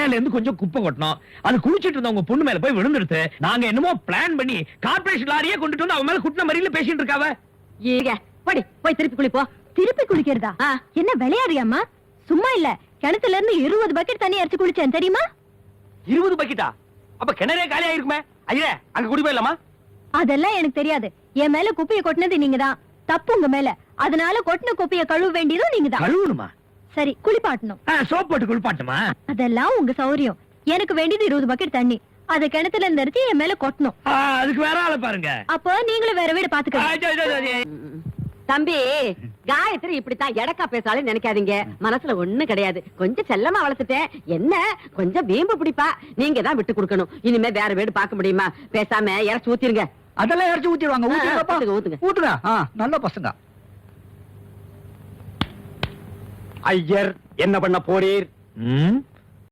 மேல இருந்து கொஞ்சம் குப்பை கொட்டணும். அது குளிச்சிட்டு இருந்த உங்க பொண்ணு மேல போய் விழுந்துடுது. நாங்க என்னமோ பிளான் பண்ணி கார்ப்பரேஷன் லாரியே கொண்டுட்டு வந்து அவன் மேல குட்டின மாதிரில பேசிட்டு இருக்காவ. ஏங்க போடி போய் திருப்பி குளிப்போ. திருப்பி குளிக்கிறதா? என்ன விளையாடுறியாமா? சும்மா இல்ல, கிணத்துல இருந்து 20 பக்கெட் தண்ணி அரைச்சு குளிச்சேன் தெரியுமா? 20 பக்கெட்டா? அப்ப கிணறே காலியா இருக்குமே. ஐயா அங்க குடி போயிடலாமா? அதெல்லாம் எனக்கு தெரியாது. என் மேல குப்பையை கொட்டினது நீங்கதான். தப்பு உங்க மேல. அதனால கொட்டின குப்பையை கழுவ வேண்டியதும் நீங்கதான். கழுவணுமா? சரி, குளிப்பாட்டணும். சோப் போட்டு குளிப்பாட்டுமா? அதெல்லாம் உங்க சௌரியம். எனக்கு வேண்டியது 20 பக்கெட் தண்ணி. அத கிணத்துல இருந்து அரைச்சு என் மேல கொட்டணும். அதுக்கு வேற ஆள பாருங்க. அப்போ நீங்களும் வேற வீடு பாத்துக்கோங்க. தம்பி, காயத்ரி இப்படித்தான் எடக்கா பேசாலே நினைக்காதீங்க. மனசுல ஒண்ணும் கிடையாது. கொஞ்சம் செல்லமா வளர்த்துட்டேன். என்ன கொஞ்சம் வீம்பு பிடிப்பா. நீங்க தான் விட்டு கொடுக்கணும். இனிமே வேற வீடு பார்க்க முடியுமா? பேசாம இறச்சி ஊத்திருங்க. அதெல்லாம் இறச்சி ஊத்திடுவாங்க. ஊத்துங்க. ஊத்துங்க. நல்ல பசங்க. ஐயர் என்ன பண்ண போறீர்?